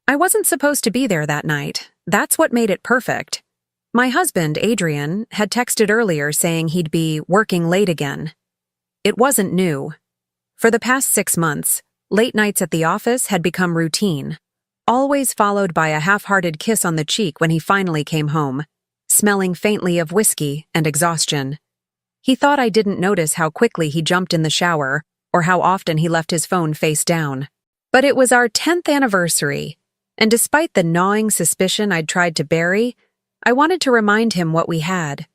I wasn't supposed to be there that night. That's what made it perfect. My husband, Adrian, had texted earlier saying he'd be working late again. It wasn't new. For the past 6 months, late nights at the office had become routine, always followed by a half-hearted kiss on the cheek when he finally came home, smelling faintly of whiskey and exhaustion. He thought I didn't notice how quickly he jumped in the shower or how often he left his phone face down. But it was our 10th anniversary, and despite the gnawing suspicion I'd tried to bury, I wanted to remind him what we had.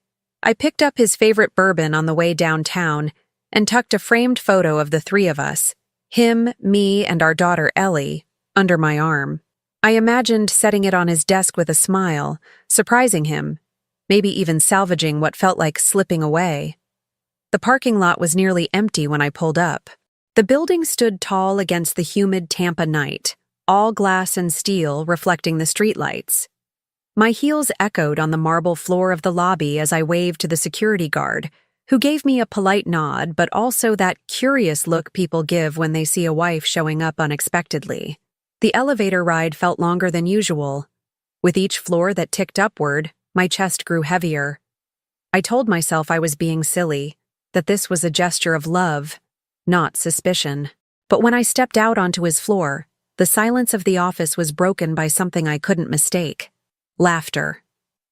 I picked up his favorite bourbon on the way downtown and tucked a framed photo of the three of us, him, me, and our daughter Ellie, under my arm. I imagined setting it on his desk with a smile, surprising him, maybe even salvaging what felt like slipping away. The parking lot was nearly empty when I pulled up. The building stood tall against the humid Tampa night, all glass and steel reflecting the streetlights. My heels echoed on the marble floor of the lobby as I waved to the security guard, who gave me a polite nod but also that curious look people give when they see a wife showing up unexpectedly. The elevator ride felt longer than usual. With each floor that ticked upward, my chest grew heavier. I told myself I was being silly, that this was a gesture of love, not suspicion. But when I stepped out onto his floor, the silence of the office was broken by something I couldn't mistake. Laughter.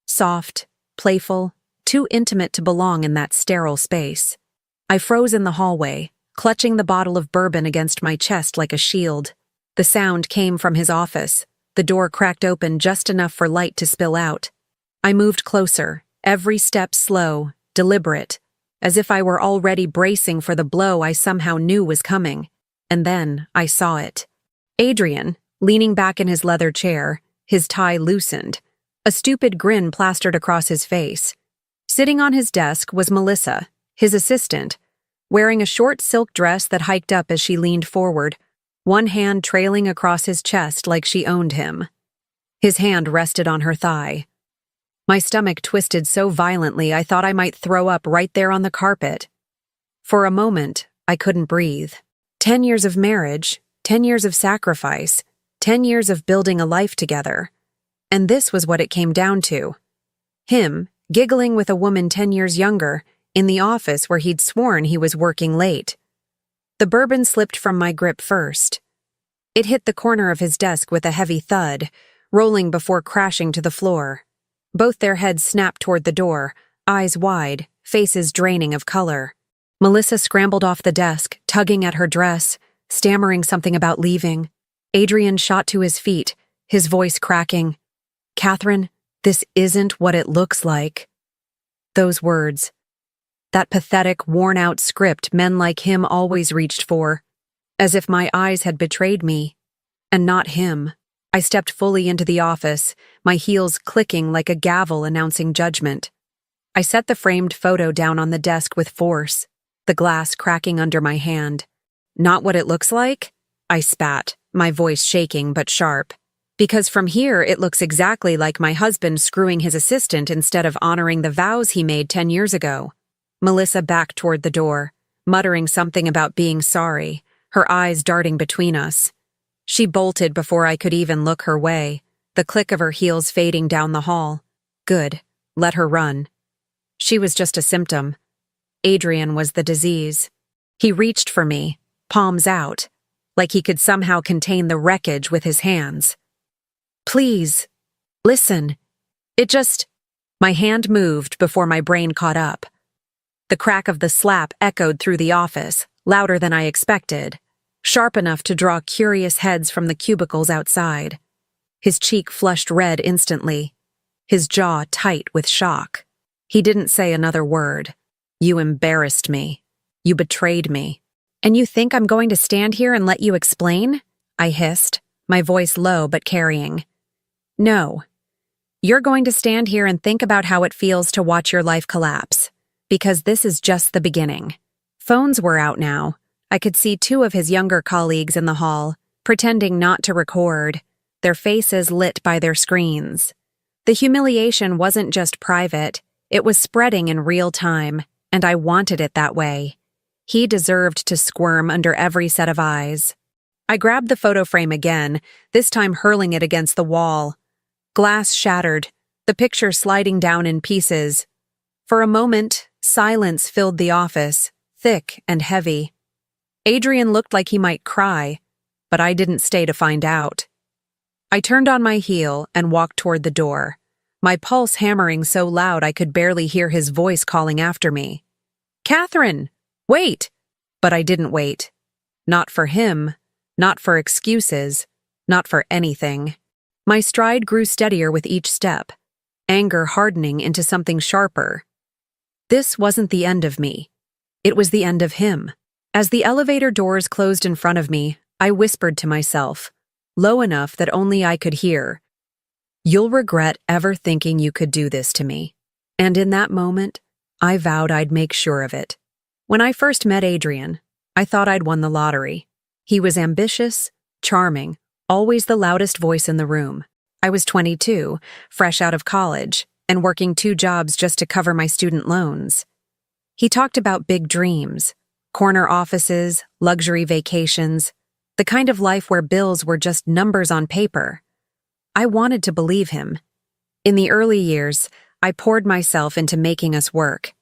Soft, playful, too intimate to belong in that sterile space. I froze in the hallway, clutching the bottle of bourbon against my chest like a shield. The sound came from his office. The door cracked open just enough for light to spill out. I moved closer, every step slow, deliberate, as if I were already bracing for the blow I somehow knew was coming. And then I saw it. Adrian, leaning back in his leather chair, his tie loosened, a stupid grin plastered across his face. Sitting on his desk was Melissa, his assistant, wearing a short silk dress that hiked up as she leaned forward, one hand trailing across his chest like she owned him. His hand rested on her thigh. My stomach twisted so violently I thought I might throw up right there on the carpet. For a moment, I couldn't breathe. 10 years of marriage, 10 years of sacrifice, 10 years of building a life together. And this was what it came down to. Him, giggling with a woman 10 years younger, in the office where he'd sworn he was working late. The bourbon slipped from my grip first. It hit the corner of his desk with a heavy thud, rolling before crashing to the floor. Both their heads snapped toward the door, eyes wide, faces draining of color. Melissa scrambled off the desk, tugging at her dress, stammering something about leaving. Adrian shot to his feet, his voice cracking. "Catherine, this isn't what it looks like." Those words. That pathetic, worn-out script men like him always reached for. As if my eyes had betrayed me. And not him. I stepped fully into the office, my heels clicking like a gavel announcing judgment. I set the framed photo down on the desk with force, the glass cracking under my hand. "Not what it looks like?" I spat, my voice shaking but sharp. "Because from here it looks exactly like my husband screwing his assistant instead of honoring the vows he made 10 years ago. Melissa backed toward the door, muttering something about being sorry, her eyes darting between us. She bolted before I could even look her way, the click of her heels fading down the hall. Good, let her run. She was just a symptom. Adrian was the disease. He reached for me, palms out, like he could somehow contain the wreckage with his hands. "Please, listen. It just..." My hand moved before my brain caught up. The crack of the slap echoed through the office, louder than I expected, sharp enough to draw curious heads from the cubicles outside. His cheek flushed red instantly, his jaw tight with shock. He didn't say another word. "You embarrassed me. You betrayed me. And you think I'm going to stand here and let you explain?" I hissed, my voice low but carrying. "No. You're going to stand here and think about how it feels to watch your life collapse. Because this is just the beginning." Phones were out now. I could see 2 of his younger colleagues in the hall, pretending not to record, their faces lit by their screens. The humiliation wasn't just private, it was spreading in real time, and I wanted it that way. He deserved to squirm under every set of eyes. I grabbed the photo frame again, this time hurling it against the wall. Glass shattered, the picture sliding down in pieces. For a moment, silence filled the office, thick and heavy. Adrian looked like he might cry, but I didn't stay to find out. I turned on my heel and walked toward the door, my pulse hammering so loud I could barely hear his voice calling after me. "Catherine, wait!" But I didn't wait. Not for him, not for excuses, not for anything. My stride grew steadier with each step, anger hardening into something sharper. This wasn't the end of me. It was the end of him. As the elevator doors closed in front of me, I whispered to myself, low enough that only I could hear, "You'll regret ever thinking you could do this to me." And in that moment, I vowed I'd make sure of it. When I first met Adrian, I thought I'd won the lottery. He was ambitious, charming, always the loudest voice in the room. I was 22, fresh out of college, and working 2 jobs just to cover my student loans. He talked about big dreams, corner offices, luxury vacations, the kind of life where bills were just numbers on paper. I wanted to believe him. In the early years, I poured myself into making us work.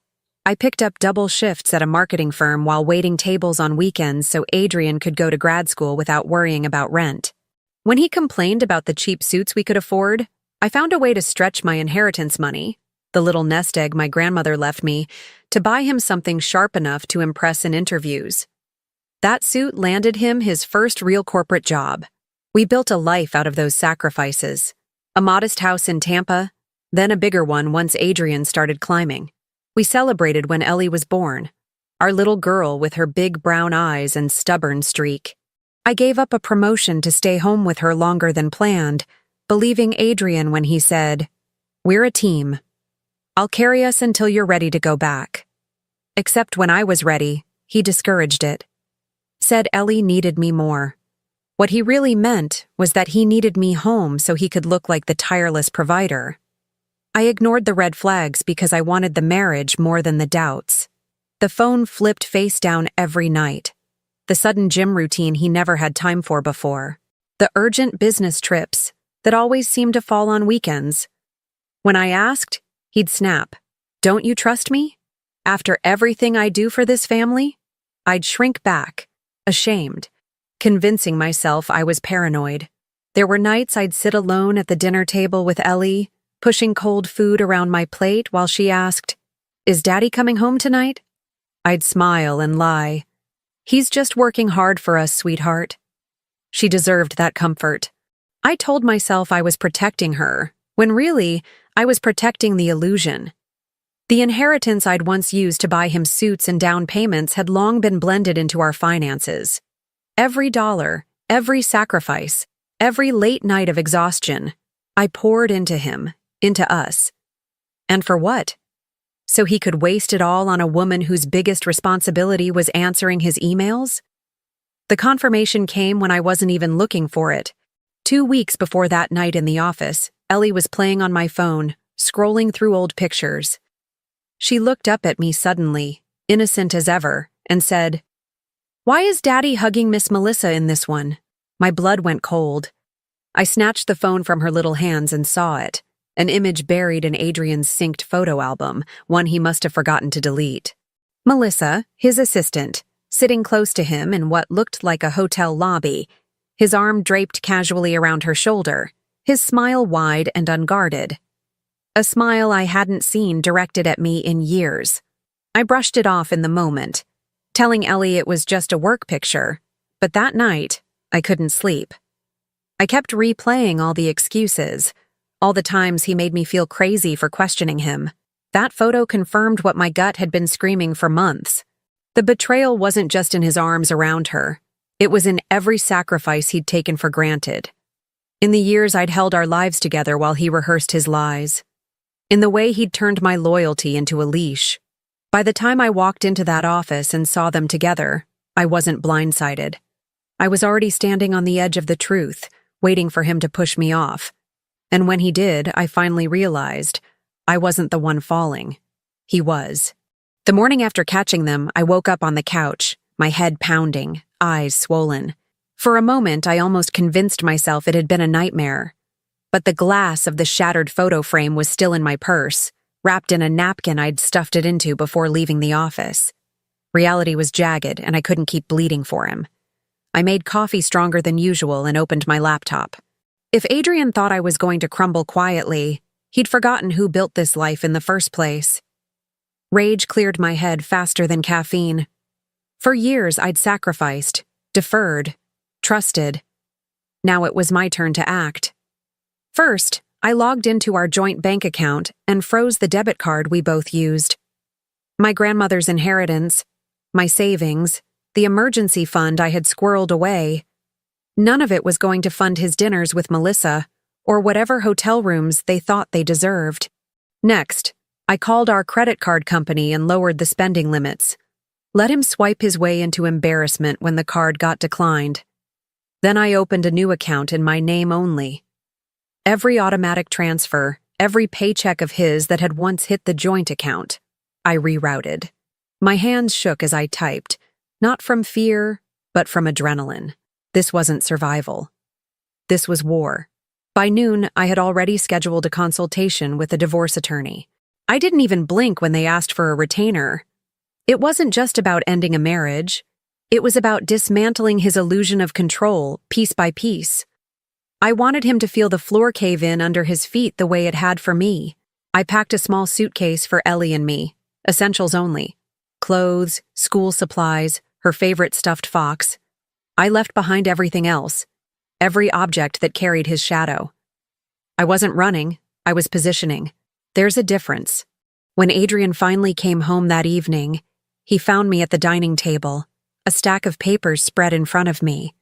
I picked up double shifts at a marketing firm while waiting tables on weekends so Adrian could go to grad school without worrying about rent. When he complained about the cheap suits we could afford, I found a way to stretch my inheritance money, the little nest egg my grandmother left me, to buy him something sharp enough to impress in interviews. That suit landed him his first real corporate job. We built a life out of those sacrifices. A modest house in Tampa, then a bigger one once Adrian started climbing. We celebrated when Ellie was born, our little girl with her big brown eyes and stubborn streak. I gave up a promotion to stay home with her longer than planned, believing Adrian when he said, "We're a team. I'll carry us until you're ready to go back." Except when I was ready, he discouraged it. Said Ellie needed me more. What he really meant was that he needed me home so he could look like the tireless provider. I ignored the red flags because I wanted the marriage more than the doubts. The phone flipped face down every night. The sudden gym routine he never had time for before. The urgent business trips that always seemed to fall on weekends. When I asked, he'd snap, "Don't you trust me? After everything I do for this family?" I'd shrink back, ashamed, convincing myself I was paranoid. There were nights I'd sit alone at the dinner table with Ellie, pushing cold food around my plate while she asked, "Is Daddy coming home tonight?" I'd smile and lie. "He's just working hard for us, sweetheart." She deserved that comfort. I told myself I was protecting her, when really, I was protecting the illusion. The inheritance I'd once used to buy him suits and down payments had long been blended into our finances. Every dollar, every sacrifice, every late night of exhaustion, I poured into him, into us. And for what? So he could waste it all on a woman whose biggest responsibility was answering his emails? The confirmation came when I wasn't even looking for it. 2 weeks before that night in the office, Ellie was playing on my phone, scrolling through old pictures. She looked up at me suddenly, innocent as ever, and said, "Why is Daddy hugging Miss Melissa in this one?" My blood went cold. I snatched the phone from her little hands and saw it, an image buried in Adrian's synced photo album, one he must have forgotten to delete. Melissa, his assistant, sitting close to him in what looked like a hotel lobby, his arm draped casually around her shoulder, his smile wide and unguarded. A smile I hadn't seen directed at me in years. I brushed it off in the moment, telling Ellie it was just a work picture, but that night, I couldn't sleep. I kept replaying all the excuses, all the times he made me feel crazy for questioning him. That photo confirmed what my gut had been screaming for months. The betrayal wasn't just in his arms around her. It was in every sacrifice he'd taken for granted. In the years I'd held our lives together while he rehearsed his lies. In the way he'd turned my loyalty into a leash. By the time I walked into that office and saw them together, I wasn't blindsided. I was already standing on the edge of the truth, waiting for him to push me off. And when he did, I finally realized I wasn't the one falling. He was. The morning after catching them, I woke up on the couch, my head pounding, eyes swollen. For a moment, I almost convinced myself it had been a nightmare. But the glass of the shattered photo frame was still in my purse, wrapped in a napkin I'd stuffed it into before leaving the office. Reality was jagged, and I couldn't keep bleeding for him. I made coffee stronger than usual and opened my laptop. If Adrian thought I was going to crumble quietly, he'd forgotten who built this life in the first place. Rage cleared my head faster than caffeine. For years, I'd sacrificed, deferred, trusted. Now it was my turn to act. First, I logged into our joint bank account and froze the debit card we both used. My grandmother's inheritance, my savings, the emergency fund I had squirreled away, none of it was going to fund his dinners with Melissa or whatever hotel rooms they thought they deserved. Next, I called our credit card company and lowered the spending limits. Let him swipe his way into embarrassment when the card got declined. Then I opened a new account in my name only. Every automatic transfer, every paycheck of his that had once hit the joint account, I rerouted. My hands shook as I typed, not from fear, but from adrenaline. This wasn't survival. This was war. By noon, I had already scheduled a consultation with a divorce attorney. I didn't even blink when they asked for a retainer. It wasn't just about ending a marriage. It was about dismantling his illusion of control, piece by piece. I wanted him to feel the floor cave in under his feet the way it had for me. I packed a small suitcase for Ellie and me, essentials only. Clothes, school supplies, her favorite stuffed fox. I left behind everything else, every object that carried his shadow. I wasn't running, I was positioning. There's a difference. When Adrian finally came home that evening, he found me at the dining table, a stack of papers spread in front of me.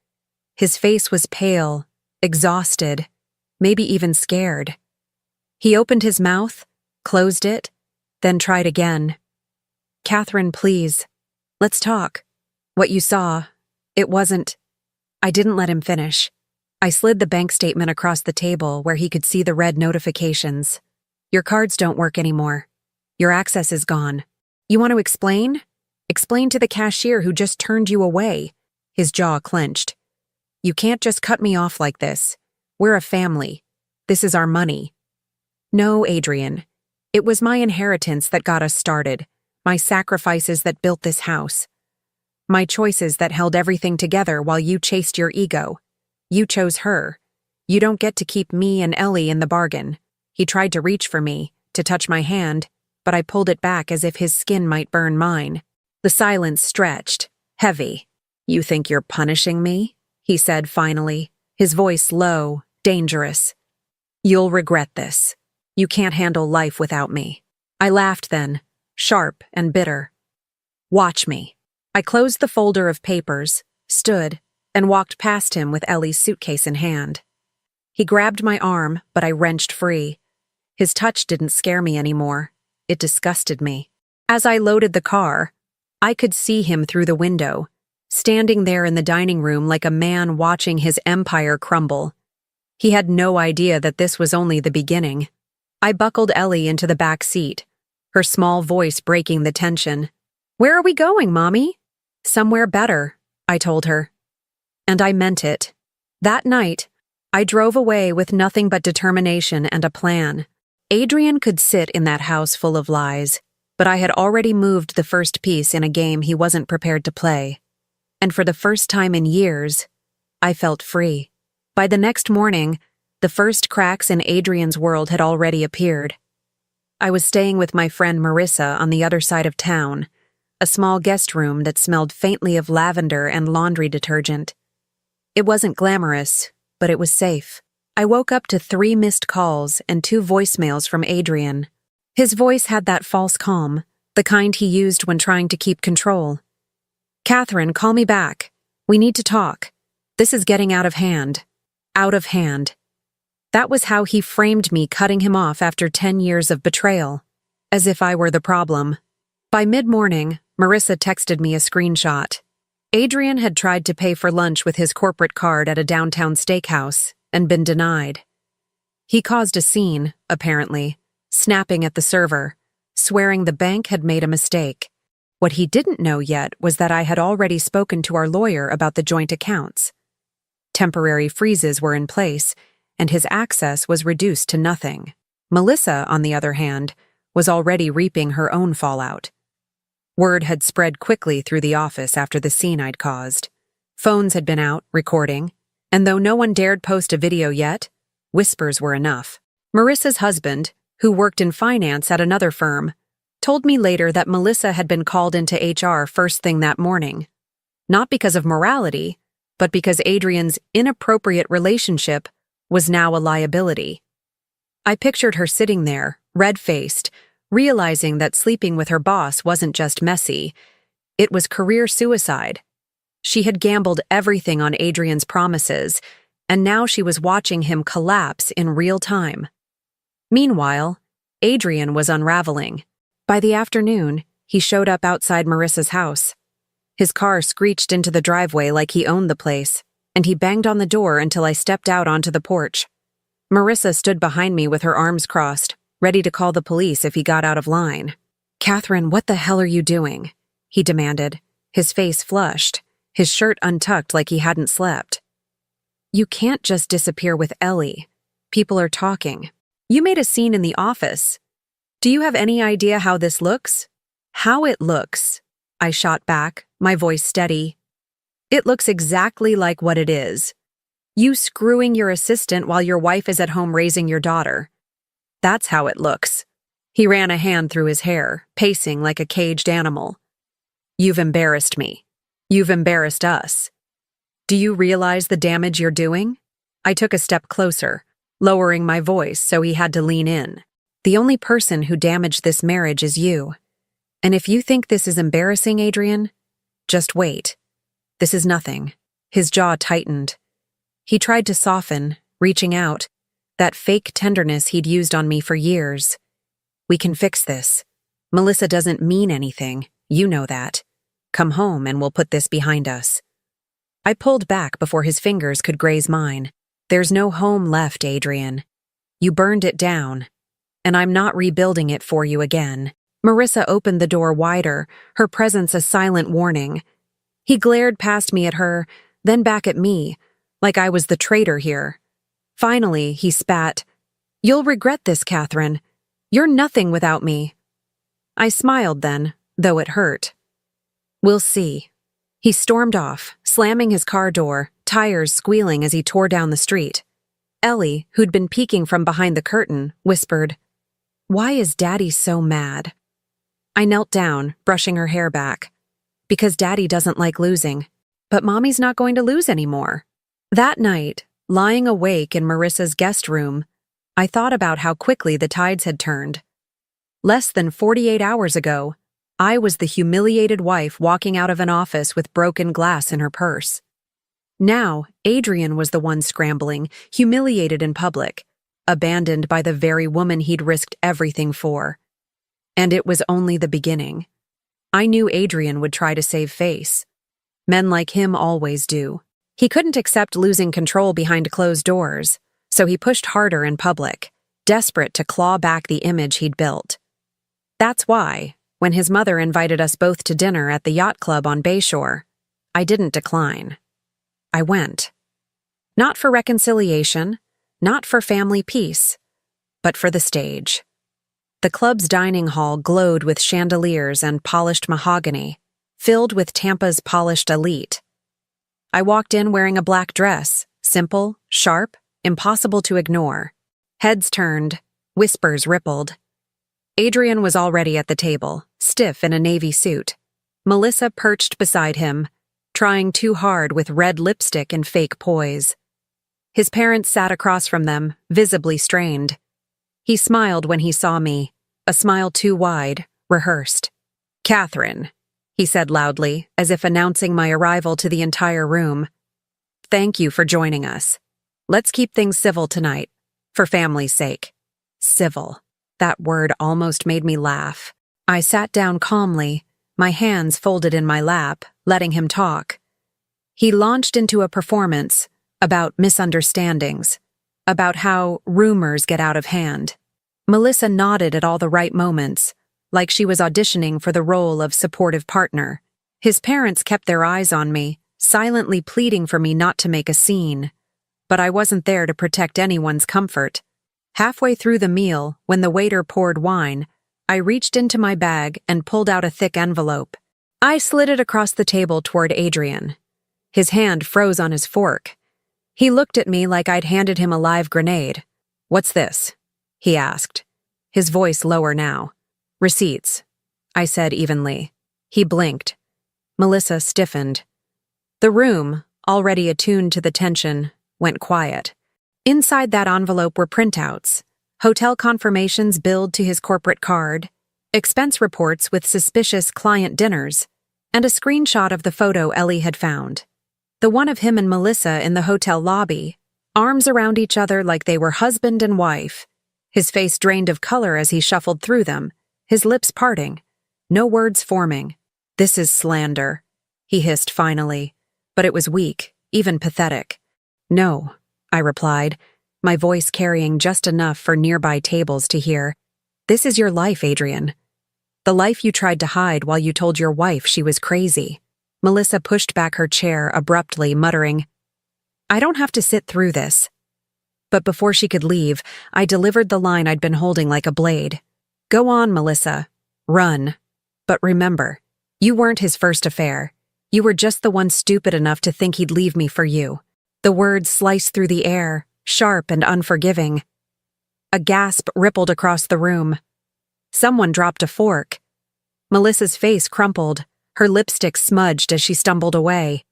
His face was pale, exhausted, maybe even scared. He opened his mouth, closed it, then tried again. "Catherine, please. Let's talk. What you saw, it wasn't—" I didn't let him finish. I slid the bank statement across the table where he could see the red notifications. "Your cards don't work anymore. Your access is gone. You want to explain? Explain to the cashier who just turned you away." His jaw clenched. "You can't just cut me off like this. We're a family. This is our money." "No, Adrian. It was my inheritance that got us started, my sacrifices that built this house. My choices that held everything together while you chased your ego. You chose her. You don't get to keep me and Ellie in the bargain." He tried to reach for me, to touch my hand, but I pulled it back as if his skin might burn mine. The silence stretched, heavy. "You think you're punishing me?" he said finally, his voice low, dangerous. "You'll regret this. You can't handle life without me." I laughed then, sharp and bitter. "Watch me." I closed the folder of papers, stood, and walked past him with Ellie's suitcase in hand. He grabbed my arm, but I wrenched free. His touch didn't scare me anymore. It disgusted me. As I loaded the car, I could see him through the window, standing there in the dining room like a man watching his empire crumble. He had no idea that this was only the beginning. I buckled Ellie into the back seat, her small voice breaking the tension. "Where are we going, Mommy?" "Somewhere better," I told her. And I meant it. That night, I drove away with nothing but determination and a plan. Adrian could sit in that house full of lies, but I had already moved the first piece in a game he wasn't prepared to play. And for the first time in years, I felt free. By the next morning, the first cracks in Adrian's world had already appeared. I was staying with my friend Marissa on the other side of town, a small guest room that smelled faintly of lavender and laundry detergent. It wasn't glamorous, but it was safe. I woke up to 3 missed calls and 2 voicemails from Adrian. His voice had that false calm, the kind he used when trying to keep control. "Catherine, call me back. We need to talk. This is getting out of hand." Out of hand. That was how he framed me cutting him off after 10 years of betrayal. As if I were the problem. By mid-morning, Marissa texted me a screenshot. Adrian had tried to pay for lunch with his corporate card at a downtown steakhouse and been denied. He caused a scene, apparently, snapping at the server, swearing the bank had made a mistake. What he didn't know yet was that I had already spoken to our lawyer about the joint accounts. Temporary freezes were in place, and his access was reduced to nothing. Melissa, on the other hand, was already reaping her own fallout. Word had spread quickly through the office after the scene I'd caused. Phones had been out, recording, and though no one dared post a video yet, whispers were enough. Marissa's husband, who worked in finance at another firm, told me later that Melissa had been called into HR first thing that morning. Not because of morality, but because Adrian's inappropriate relationship was now a liability. I pictured her sitting there, red-faced, realizing that sleeping with her boss wasn't just messy, it was career suicide. She had gambled everything on Adrian's promises, and now she was watching him collapse in real time. Meanwhile, Adrian was unraveling. By the afternoon, he showed up outside Marissa's house. His car screeched into the driveway like he owned the place, and he banged on the door until I stepped out onto the porch. Marissa stood behind me with her arms crossed, ready to call the police if he got out of line. "Catherine, what the hell are you doing?" he demanded, his face flushed, his shirt untucked like he hadn't slept. "You can't just disappear with Ellie. People are talking. You made a scene in the office. Do you have any idea how this looks?" "How it looks," I shot back, my voice steady. "It looks exactly like what it is. You screwing your assistant while your wife is at home raising your daughter. That's how it looks." He ran a hand through his hair, pacing like a caged animal. "You've embarrassed me. You've embarrassed us. Do you realize the damage you're doing?" I took a step closer, lowering my voice so he had to lean in. "The only person who damaged this marriage is you. And if you think this is embarrassing, Adrian, just wait. This is nothing." His jaw tightened. He tried to soften, reaching out, that fake tenderness he'd used on me for years. "We can fix this. Melissa doesn't mean anything. You know that. Come home and we'll put this behind us." I pulled back before his fingers could graze mine. "There's no home left, Adrian. You burned it down, and I'm not rebuilding it for you again." Marissa opened the door wider, her presence a silent warning. He glared past me at her, then back at me, like I was the traitor here. Finally, he spat, "You'll regret this, Catherine. You're nothing without me." I smiled then, though it hurt. "We'll see." He stormed off, slamming his car door, tires squealing as he tore down the street. Ellie, who'd been peeking from behind the curtain, whispered, "Why is Daddy so mad?" I knelt down, brushing her hair back. "Because Daddy doesn't like losing. But Mommy's not going to lose anymore." That night, lying awake in Marissa's guest room, I thought about how quickly the tides had turned. Less than 48 hours ago, I was the humiliated wife walking out of an office with broken glass in her purse. Now, Adrian was the one scrambling, humiliated in public, abandoned by the very woman he'd risked everything for. And it was only the beginning. I knew Adrian would try to save face. Men like him always do. He couldn't accept losing control behind closed doors, so he pushed harder in public, desperate to claw back the image he'd built. That's why, when his mother invited us both to dinner at the yacht club on Bayshore, I didn't decline. I went. Not for reconciliation, not for family peace, but for the stage. The club's dining hall glowed with chandeliers and polished mahogany, filled with Tampa's polished elite. I walked in wearing a black dress, simple, sharp, impossible to ignore. Heads turned, whispers rippled. Adrian was already at the table, stiff in a navy suit. Melissa perched beside him, trying too hard with red lipstick and fake poise. His parents sat across from them, visibly strained. He smiled when he saw me, a smile too wide, rehearsed. "Catherine," he said loudly, as if announcing my arrival to the entire room. "Thank you for joining us. Let's keep things civil tonight, for family's sake." Civil. That word almost made me laugh. I sat down calmly, my hands folded in my lap, letting him talk. He launched into a performance about misunderstandings, about how rumors get out of hand. Melissa nodded at all the right moments, like she was auditioning for the role of supportive partner. His parents kept their eyes on me, silently pleading for me not to make a scene. But I wasn't there to protect anyone's comfort. Halfway through the meal, when the waiter poured wine, I reached into my bag and pulled out a thick envelope. I slid it across the table toward Adrian. His hand froze on his fork. He looked at me like I'd handed him a live grenade. "What's this?" he asked, his voice lower now. "Receipts," I said evenly. He blinked. Melissa stiffened. The room, already attuned to the tension, went quiet. Inside that envelope were printouts, hotel confirmations billed to his corporate card, expense reports with suspicious client dinners, and a screenshot of the photo Ellie had found. The one of him and Melissa in the hotel lobby, arms around each other like they were husband and wife. His face drained of color as he shuffled through them, his lips parting, no words forming. "This is slander," he hissed finally, but it was weak, even pathetic. "No," I replied, my voice carrying just enough for nearby tables to hear. "This is your life, Adrian. The life you tried to hide while you told your wife she was crazy." Melissa pushed back her chair abruptly, muttering, "I don't have to sit through this." But before she could leave, I delivered the line I'd been holding like a blade. "Go on, Melissa. Run. But remember, you weren't his first affair. You were just the one stupid enough to think he'd leave me for you." The words sliced through the air, sharp and unforgiving. A gasp rippled across the room. Someone dropped a fork. Melissa's face crumpled, her lipstick smudged as she stumbled away.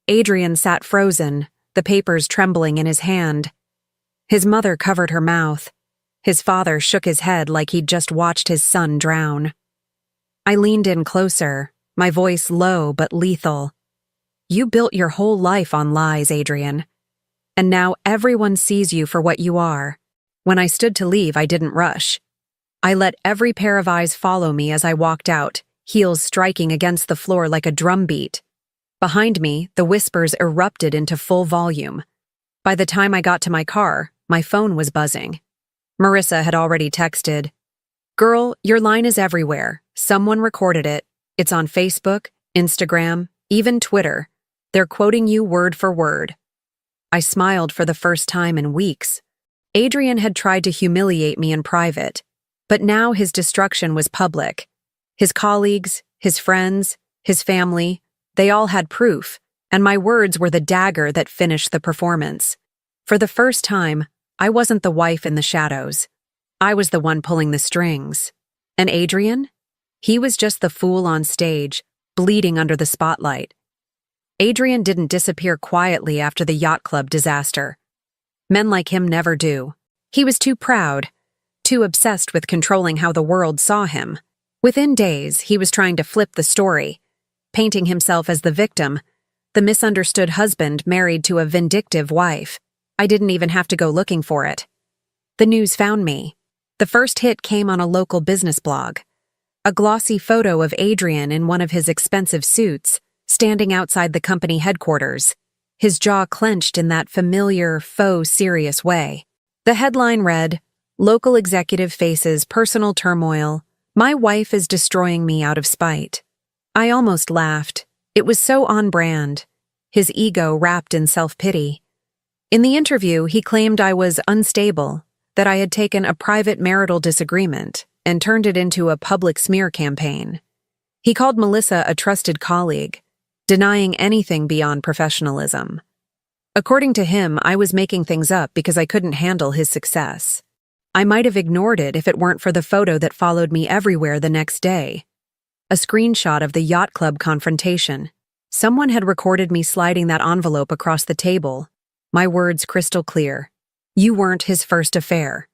Adrian sat frozen, the papers trembling in his hand. His mother covered her mouth. His father shook his head like he'd just watched his son drown. I leaned in closer, my voice low but lethal. "You built your whole life on lies, Adrian. And now everyone sees you for what you are." When I stood to leave, I didn't rush. I let every pair of eyes follow me as I walked out, heels striking against the floor like a drum beat. Behind me, the whispers erupted into full volume. By the time I got to my car, my phone was buzzing. Marissa had already texted, "Girl, your line is everywhere. Someone recorded it. It's on Facebook, Instagram, even Twitter. They're quoting you word for word." I smiled for the first time in weeks. Adrian had tried to humiliate me in private, but now his destruction was public. His colleagues, his friends, his family, they all had proof, and my words were the dagger that finished the performance. For the first time, I wasn't the wife in the shadows. I was the one pulling the strings. And Adrian? He was just the fool on stage, bleeding under the spotlight. Adrian didn't disappear quietly after the yacht club disaster. Men like him never do. He was too proud, too obsessed with controlling how the world saw him. Within days, he was trying to flip the story, painting himself as the victim, the misunderstood husband married to a vindictive wife. I didn't even have to go looking for it. The news found me. The first hit came on a local business blog. A glossy photo of Adrian in one of his expensive suits, standing outside the company headquarters, his jaw clenched in that familiar, faux serious way. The headline read, "Local executive faces personal turmoil. My wife is destroying me out of spite." I almost laughed. It was so on brand, his ego wrapped in self-pity. In the interview, he claimed I was unstable, that I had taken a private marital disagreement and turned it into a public smear campaign. He called Melissa a trusted colleague, denying anything beyond professionalism. According to him, I was making things up because I couldn't handle his success. I might have ignored it if it weren't for the photo that followed me everywhere the next day. A screenshot of the yacht club confrontation. Someone had recorded me sliding that envelope across the table. My words crystal clear. "You weren't his first affair.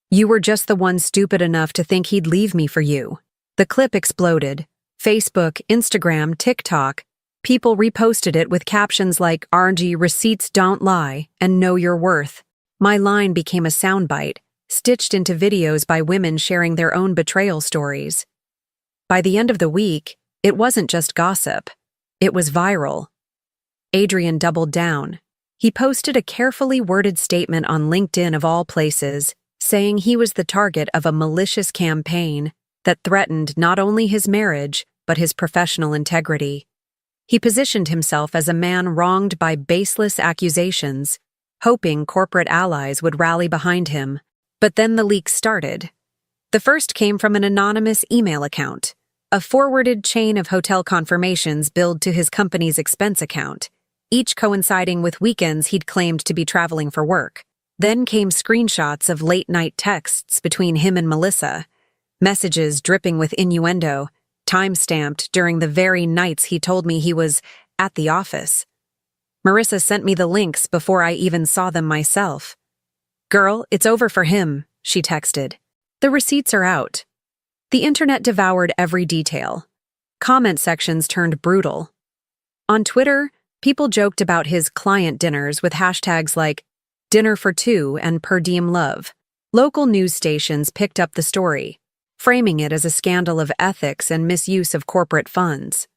You were just the one stupid enough to think he'd leave me for you." The clip exploded. Facebook, Instagram, TikTok. People reposted it with captions like "RG receipts don't lie" and "Know your worth." My line became a soundbite, stitched into videos by women sharing their own betrayal stories. By the end of the week, it wasn't just gossip. It was viral. Adrian doubled down. He posted a carefully worded statement on LinkedIn of all places, saying he was the target of a malicious campaign that threatened not only his marriage, but his professional integrity. He positioned himself as a man wronged by baseless accusations, hoping corporate allies would rally behind him. But then the leaks started. The first came from an anonymous email account, a forwarded chain of hotel confirmations billed to his company's expense account, each coinciding with weekends he'd claimed to be traveling for work. Then came screenshots of late-night texts between him and Melissa, messages dripping with innuendo, time-stamped during the very nights he told me he was at the office. Marissa sent me the links before I even saw them myself. "Girl, it's over for him," she texted. "The receipts are out." The internet devoured every detail. Comment sections turned brutal. On Twitter, people joked about his client dinners with hashtags like dinner for two and per diem love. Local news stations picked up the story, framing it as a scandal of ethics and misuse of corporate funds.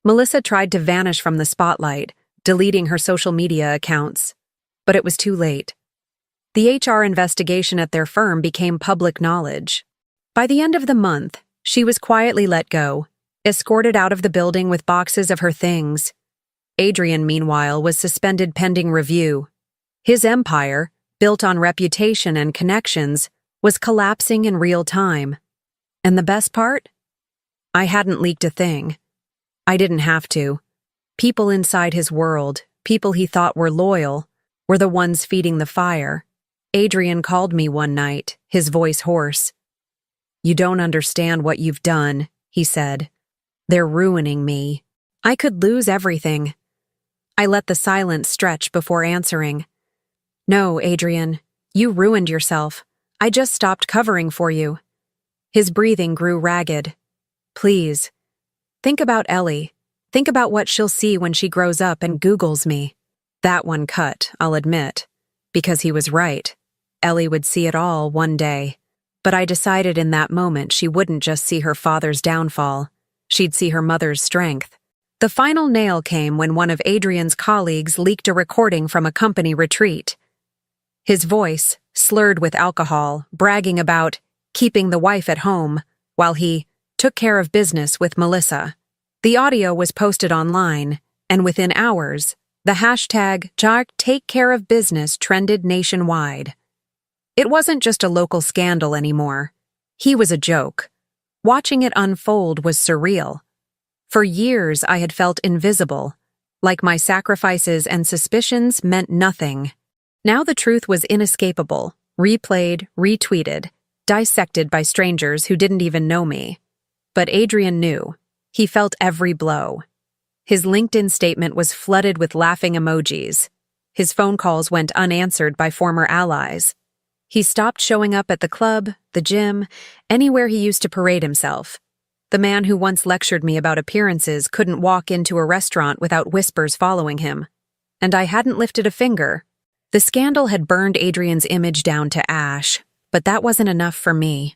Melissa tried to vanish from the spotlight, deleting her social media accounts. But it was too late. The HR investigation at their firm became public knowledge. By the end of the month, she was quietly let go, escorted out of the building with boxes of her things. Adrian, meanwhile, was suspended pending review. His empire, built on reputation and connections, was collapsing in real time. And the best part? I hadn't leaked a thing. I didn't have to. People inside his world, people he thought were loyal, were the ones feeding the fire. Adrian called me one night, his voice hoarse. "You don't understand what you've done," he said. "They're ruining me. I could lose everything." I let the silence stretch before answering. "No, Adrian, you ruined yourself. I just stopped covering for you." His breathing grew ragged. "Please, think about Ellie. Think about what she'll see when she grows up and Googles me." That one cut, I'll admit, because he was right. Ellie would see it all one day. But I decided in that moment she wouldn't just see her father's downfall. She'd see her mother's strength. The final nail came when one of Adrian's colleagues leaked a recording from a company retreat. His voice, slurred with alcohol, bragging about keeping the wife at home, while he took care of business with Melissa. The audio was posted online, and within hours, the hashtag #TakeCareOfBusiness trended nationwide. It wasn't just a local scandal anymore. He was a joke. Watching it unfold was surreal. For years, I had felt invisible, like my sacrifices and suspicions meant nothing. Now the truth was inescapable, replayed, retweeted, dissected by strangers who didn't even know me. But Adrian knew. He felt every blow. His LinkedIn statement was flooded with laughing emojis. His phone calls went unanswered by former allies. He stopped showing up at the club, the gym, anywhere he used to parade himself. The man who once lectured me about appearances couldn't walk into a restaurant without whispers following him. And I hadn't lifted a finger. The scandal had burned Adrian's image down to ash, but that wasn't enough for me.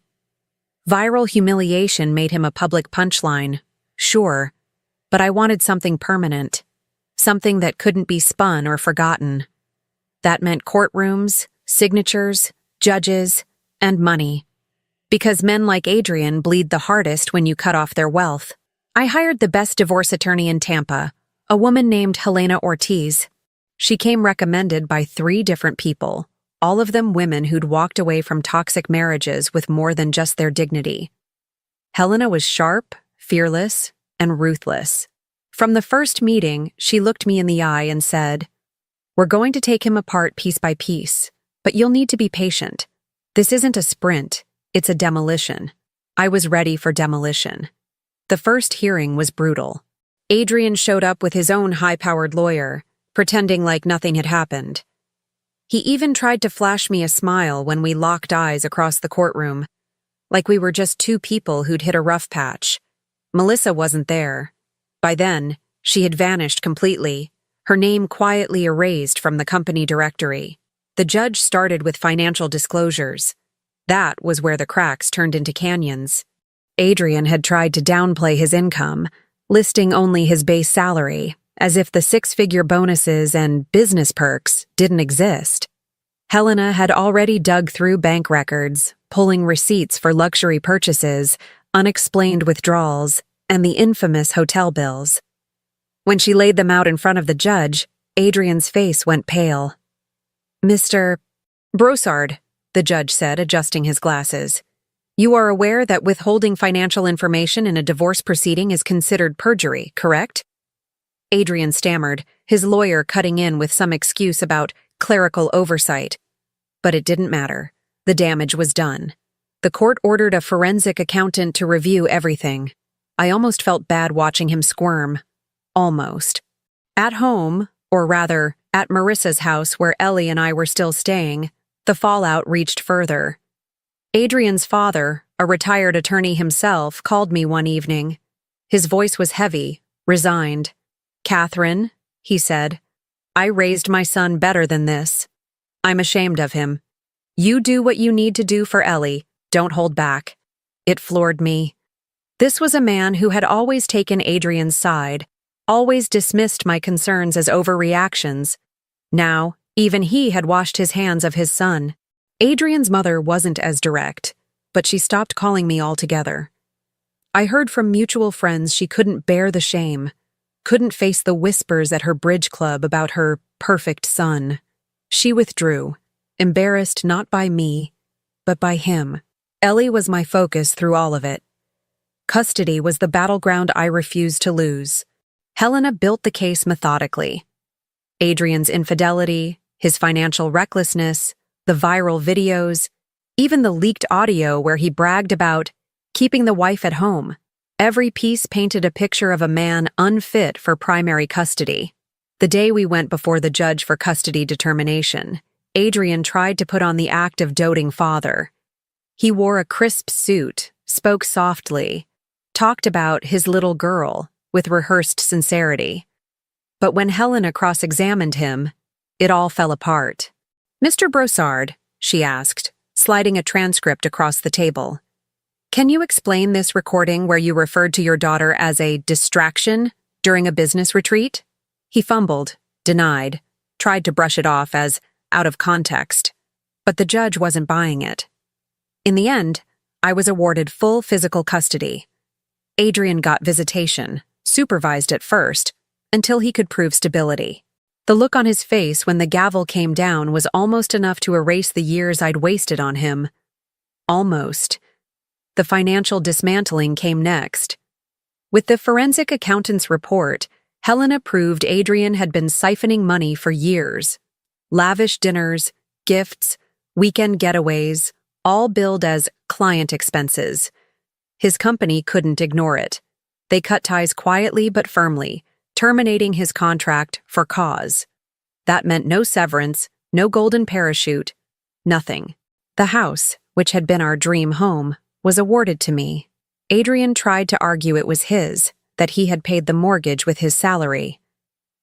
Viral humiliation made him a public punchline, sure, but I wanted something permanent, something that couldn't be spun or forgotten. That meant courtrooms, signatures, judges, and money. Because men like Adrian bleed the hardest when you cut off their wealth. I hired the best divorce attorney in Tampa, a woman named Helena Ortiz. She came recommended by 3 different people, all of them women who'd walked away from toxic marriages with more than just their dignity. Helena was sharp, fearless, and ruthless. From the first meeting, she looked me in the eye and said, "We're going to take him apart piece by piece, but you'll need to be patient. This isn't a sprint, it's a demolition." I was ready for demolition. The first hearing was brutal. Adrian showed up with his own high-powered lawyer, pretending like nothing had happened. He even tried to flash me a smile when we locked eyes across the courtroom, like we were just 2 people who'd hit a rough patch. Melissa wasn't there. By then, she had vanished completely, her name quietly erased from the company directory. The judge started with financial disclosures. That was where the cracks turned into canyons. Adrian had tried to downplay his income, listing only his base salary, as if the 6-figure bonuses and business perks didn't exist. Helena had already dug through bank records, pulling receipts for luxury purchases, unexplained withdrawals, and the infamous hotel bills. When she laid them out in front of the judge, Adrian's face went pale. "Mr. Brossard," the judge said, adjusting his glasses. "You are aware that withholding financial information in a divorce proceeding is considered perjury, correct?" Adrian stammered, his lawyer cutting in with some excuse about clerical oversight. But it didn't matter. The damage was done. The court ordered a forensic accountant to review everything. I almost felt bad watching him squirm. Almost. At home, or rather, at Marissa's house where Ellie and I were still staying, the fallout reached further. Adrian's father, a retired attorney himself, called me one evening. His voice was heavy, resigned. "Catherine," he said, "I raised my son better than this. I'm ashamed of him. You do what you need to do for Ellie. Don't hold back." It floored me. This was a man who had always taken Adrian's side, always dismissed my concerns as overreactions. Now, even he had washed his hands of his son. Adrian's mother wasn't as direct, but she stopped calling me altogether. I heard from mutual friends she couldn't bear the shame, couldn't face the whispers at her bridge club about her perfect son. She withdrew, embarrassed not by me, but by him. Ellie was my focus through all of it. Custody was the battleground I refused to lose. Helena built the case methodically. Adrian's infidelity, his financial recklessness, the viral videos, even the leaked audio where he bragged about keeping the wife at home. Every piece painted a picture of a man unfit for primary custody. The day we went before the judge for custody determination, Adrian tried to put on the act of doting father. He wore a crisp suit, spoke softly, talked about his little girl with rehearsed sincerity. But when Helena cross-examined him, it all fell apart. "Mr. Brossard," she asked, sliding a transcript across the table, "can you explain this recording where you referred to your daughter as a distraction during a business retreat?" He fumbled, denied, tried to brush it off as out of context, but the judge wasn't buying it. In the end, I was awarded full physical custody. Adrian got visitation, supervised at first, until he could prove stability. The look on his face when the gavel came down was almost enough to erase the years I'd wasted on him. Almost. The financial dismantling came next. With the forensic accountant's report, Helena proved Adrian had been siphoning money for years. Lavish dinners, gifts, weekend getaways, all billed as client expenses. His company couldn't ignore it. They cut ties quietly but firmly, terminating his contract for cause. That meant no severance, no golden parachute, nothing. The house, which had been our dream home, was awarded to me. Adrian tried to argue it was his, that he had paid the mortgage with his salary.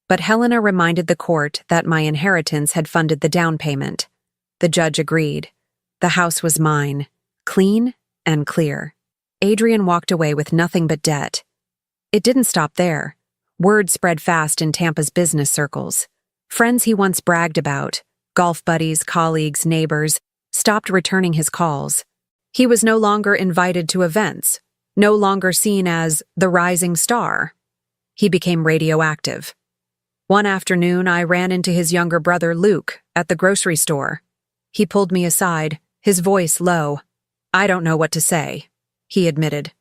But Helena reminded the court that my inheritance had funded the down payment. The judge agreed. The house was mine, clean and clear. Adrian walked away with nothing but debt. It didn't stop there. Word spread fast in Tampa's business circles. Friends he once bragged about, golf buddies, colleagues, neighbors, stopped returning his calls. He was no longer invited to events, no longer seen as the rising star. He became radioactive. One afternoon, I ran into his younger brother, Luke, at the grocery store. He pulled me aside, his voice low. "I don't know what to say," he admitted.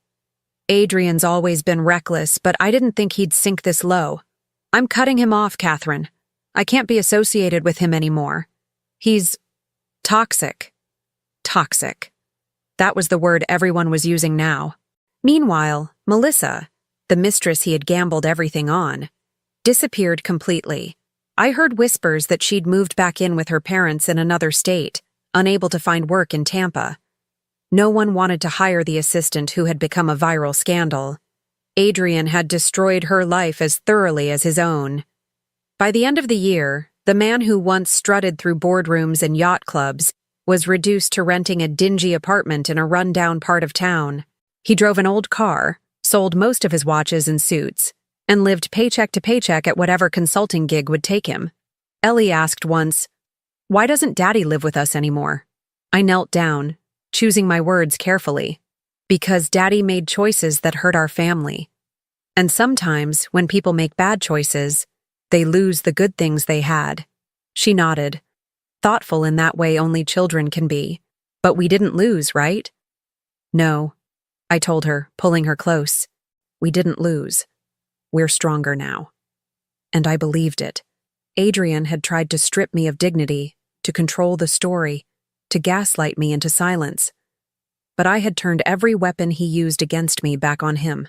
"Adrian's always been reckless, but I didn't think he'd sink this low. I'm cutting him off, Catherine. I can't be associated with him anymore. He's toxic." Toxic. That was the word everyone was using now. Meanwhile, Melissa, the mistress he had gambled everything on, disappeared completely. I heard whispers that she'd moved back in with her parents in another state, unable to find work in Tampa. No one wanted to hire the assistant who had become a viral scandal. Adrian had destroyed her life as thoroughly as his own. By the end of the year, the man who once strutted through boardrooms and yacht clubs was reduced to renting a dingy apartment in a rundown part of town. He drove an old car, sold most of his watches and suits, and lived paycheck to paycheck at whatever consulting gig would take him. Ellie asked once, "Why doesn't Daddy live with us anymore?" I knelt down, choosing my words carefully. "Because Daddy made choices that hurt our family. And sometimes, when people make bad choices, they lose the good things they had. She nodded. Thoughtful in that way only children can be. But we didn't lose, right? No, I told her, pulling her close. We didn't lose. We're stronger now. And I believed it. Adrian had tried to strip me of dignity, to control the story, to gaslight me into silence. But I had turned every weapon he used against me back on him.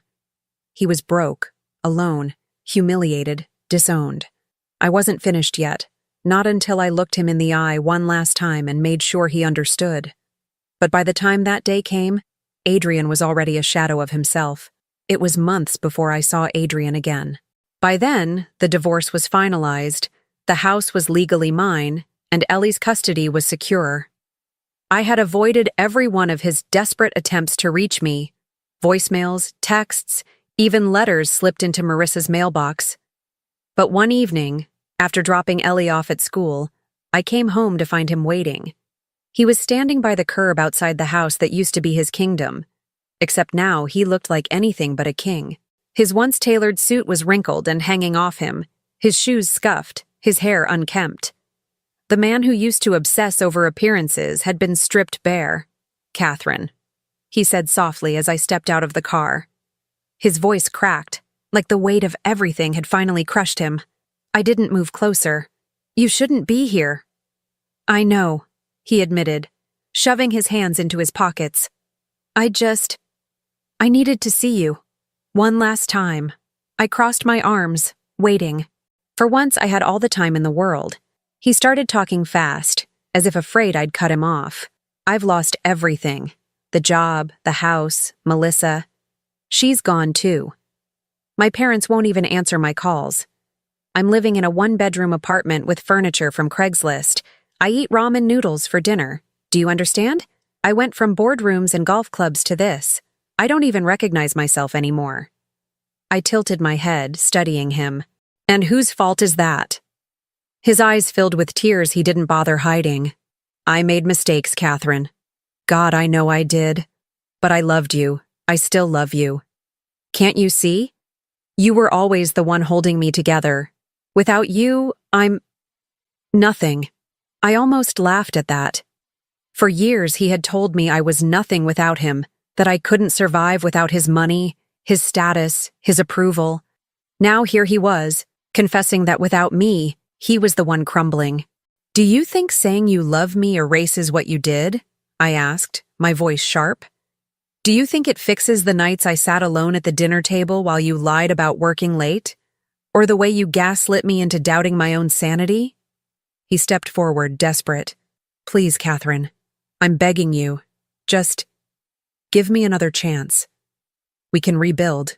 He was broke, alone, humiliated, disowned. I wasn't finished yet, not until I looked him in the eye one last time and made sure he understood. But by the time that day came, Adrian was already a shadow of himself. It was months before I saw Adrian again. By then, the divorce was finalized, the house was legally mine, and Ellie's custody was secure. I had avoided every one of his desperate attempts to reach me. Voicemails, texts, even letters slipped into Marissa's mailbox. But one evening, after dropping Ellie off at school, I came home to find him waiting. He was standing by the curb outside the house that used to be his kingdom, except now he looked like anything but a king. His once tailored suit was wrinkled and hanging off him, his shoes scuffed, his hair unkempt. The man who used to obsess over appearances had been stripped bare. "Catherine," he said softly as I stepped out of the car. His voice cracked, like the weight of everything had finally crushed him. I didn't move closer. "You shouldn't be here." "I know," he admitted, shoving his hands into his pockets. I needed to see you. One last time." I crossed my arms, waiting. For once I had all the time in the world. He started talking fast, as if afraid I'd cut him off. "I've lost everything. The job, the house, Melissa. She's gone too. My parents won't even answer my calls. I'm living in a one-bedroom apartment with furniture from Craigslist. I eat ramen noodles for dinner. Do you understand? I went from boardrooms and golf clubs to this. I don't even recognize myself anymore." I tilted my head, studying him. "And whose fault is that?" His eyes filled with tears he didn't bother hiding. "I made mistakes, Catherine. God, I know I did. But I loved you. I still love you. Can't you see? You were always the one holding me together. Without you, I'm nothing." I almost laughed at that. For years he had told me I was nothing without him, that I couldn't survive without his money, his status, his approval. Now here he was, confessing that without me, he was the one crumbling. "Do you think saying you love me erases what you did?" I asked, my voice sharp. "Do you think it fixes the nights I sat alone at the dinner table while you lied about working late? Or the way you gaslit me into doubting my own sanity?" He stepped forward, desperate. "Please, Catherine, I'm begging you. Just give me another chance. We can rebuild.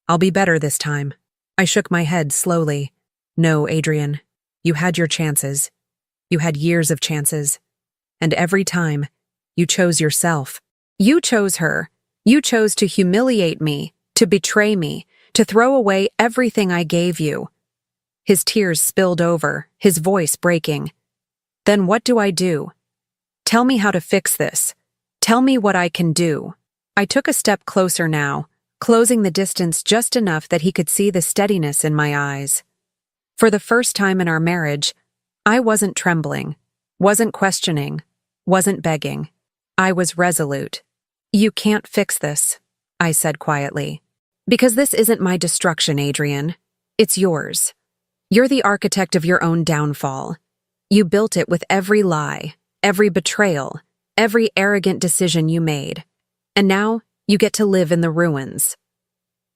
I'll be better this time." I shook my head slowly. "No, Adrian. You had your chances. You had years of chances. And every time, you chose yourself. You chose her. You chose to humiliate me, to betray me, to throw away everything I gave you." His tears spilled over, his voice breaking. "Then what do I do? Tell me how to fix this. Tell me what I can do." I took a step closer now, closing the distance just enough that he could see the steadiness in my eyes. For the first time in our marriage, I wasn't trembling, wasn't questioning, wasn't begging. I was resolute. "You can't fix this," I said quietly. "Because this isn't my destruction, Adrian. It's yours. You're the architect of your own downfall. You built it with every lie, every betrayal, every arrogant decision you made. And now you get to live in the ruins."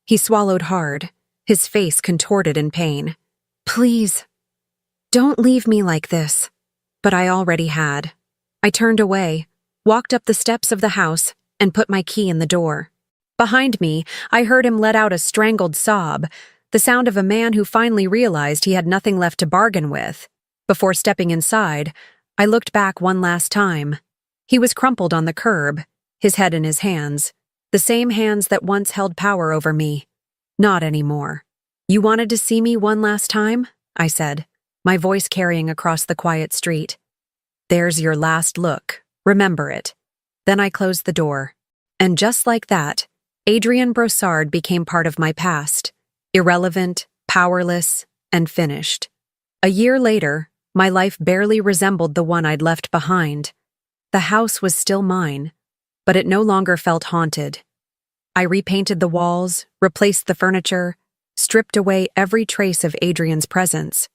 He swallowed hard, his face contorted in pain. "Please, don't leave me like this." But I already had. I turned away, walked up the steps of the house, and put my key in the door. Behind me, I heard him let out a strangled sob, the sound of a man who finally realized he had nothing left to bargain with. Before stepping inside, I looked back one last time. He was crumpled on the curb, his head in his hands, the same hands that once held power over me. Not anymore. "You wanted to see me one last time?" I said, my voice carrying across the quiet street. "There's your last look. Remember it." Then I closed the door. And just like that, Adrian Brossard became part of my past, irrelevant, powerless, and finished. A year later, my life barely resembled the one I'd left behind. The house was still mine, but it no longer felt haunted. I repainted the walls, replaced the furniture, stripped away every trace of Adrian's presence.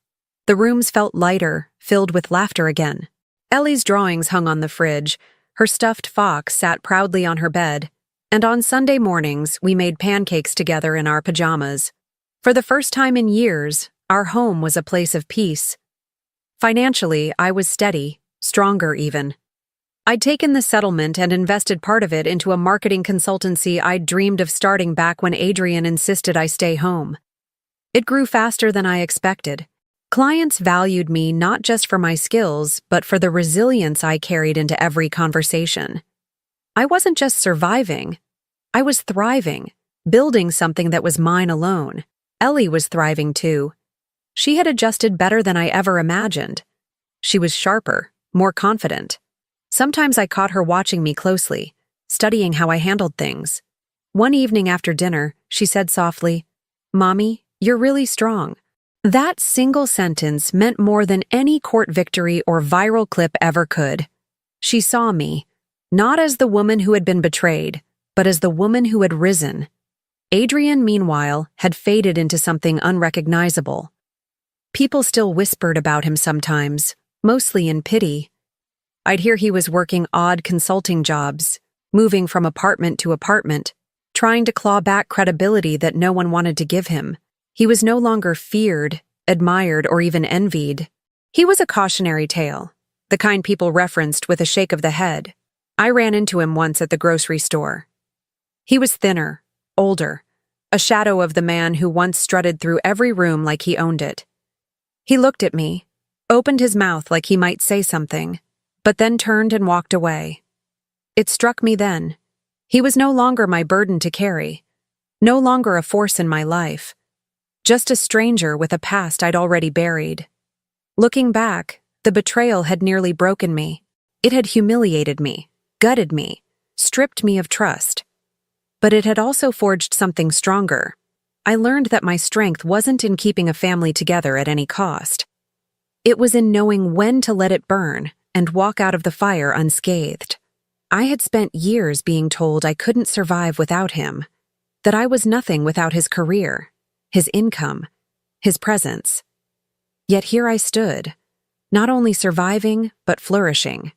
The rooms felt lighter, filled with laughter again. Ellie's drawings hung on the fridge, her stuffed fox sat proudly on her bed, and on Sunday mornings we made pancakes together in our pajamas. For the first time in years, our home was a place of peace. Financially, I was steady, stronger even. I'd taken the settlement and invested part of it into a marketing consultancy I'd dreamed of starting back when Adrian insisted I stay home. It grew faster than I expected. Clients valued me not just for my skills, but for the resilience I carried into every conversation. I wasn't just surviving. I was thriving, building something that was mine alone. Ellie was thriving too. She had adjusted better than I ever imagined. She was sharper, more confident. Sometimes I caught her watching me closely, studying how I handled things. One evening after dinner, she said softly, "Mommy, you're really strong." That single sentence meant more than any court victory or viral clip ever could. She saw me, not as the woman who had been betrayed, but as the woman who had risen. Adrian, meanwhile, had faded into something unrecognizable. People still whispered about him sometimes, mostly in pity. I'd hear he was working odd consulting jobs, moving from apartment to apartment, trying to claw back credibility that no one wanted to give him. He was no longer feared, admired, or even envied. He was a cautionary tale, the kind people referenced with a shake of the head. I ran into him once at the grocery store. He was thinner, older, a shadow of the man who once strutted through every room like he owned it. He looked at me, opened his mouth like he might say something, but then turned and walked away. It struck me then. He was no longer my burden to carry, no longer a force in my life, just a stranger with a past I'd already buried. Looking back, the betrayal had nearly broken me. It had humiliated me, gutted me, stripped me of trust. But it had also forged something stronger. I learned that my strength wasn't in keeping a family together at any cost. It was in knowing when to let it burn and walk out of the fire unscathed. I had spent years being told I couldn't survive without him, that I was nothing without his career, his income, his presence. Yet here I stood, not only surviving, but flourishing.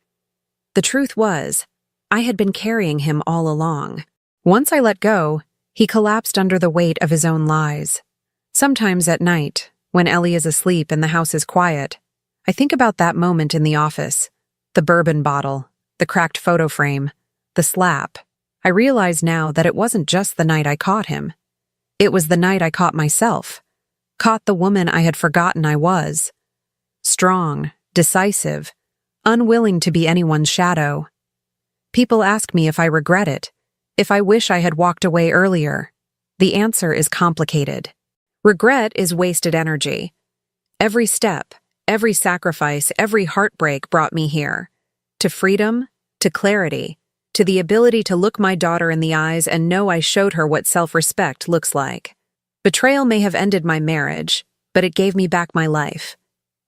The truth was, I had been carrying him all along. Once I let go, he collapsed under the weight of his own lies. Sometimes at night, when Ellie is asleep and the house is quiet, I think about that moment in the office, the bourbon bottle, the cracked photo frame, the slap. I realize now that it wasn't just the night I caught him. It was the night I caught myself, caught the woman I had forgotten I was. Strong, decisive, unwilling to be anyone's shadow. People ask me if I regret it, if I wish I had walked away earlier. The answer is complicated. Regret is wasted energy. Every step, every sacrifice, every heartbreak brought me here. To freedom, to clarity, to the ability to look my daughter in the eyes and know I showed her what self-respect looks like. Betrayal may have ended my marriage, but it gave me back my life.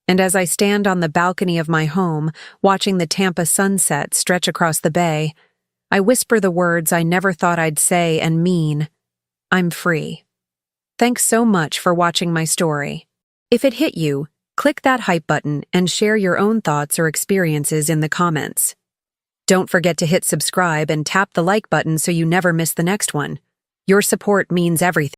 And as I stand on the balcony of my home, watching the Tampa sunset stretch across the bay, I whisper the words I never thought I'd say and mean. I'm free. Thanks so much for watching my story. If it hit you, click that hype button and share your own thoughts or experiences in the comments. Don't forget to hit subscribe and tap the like button so you never miss the next one. Your support means everything.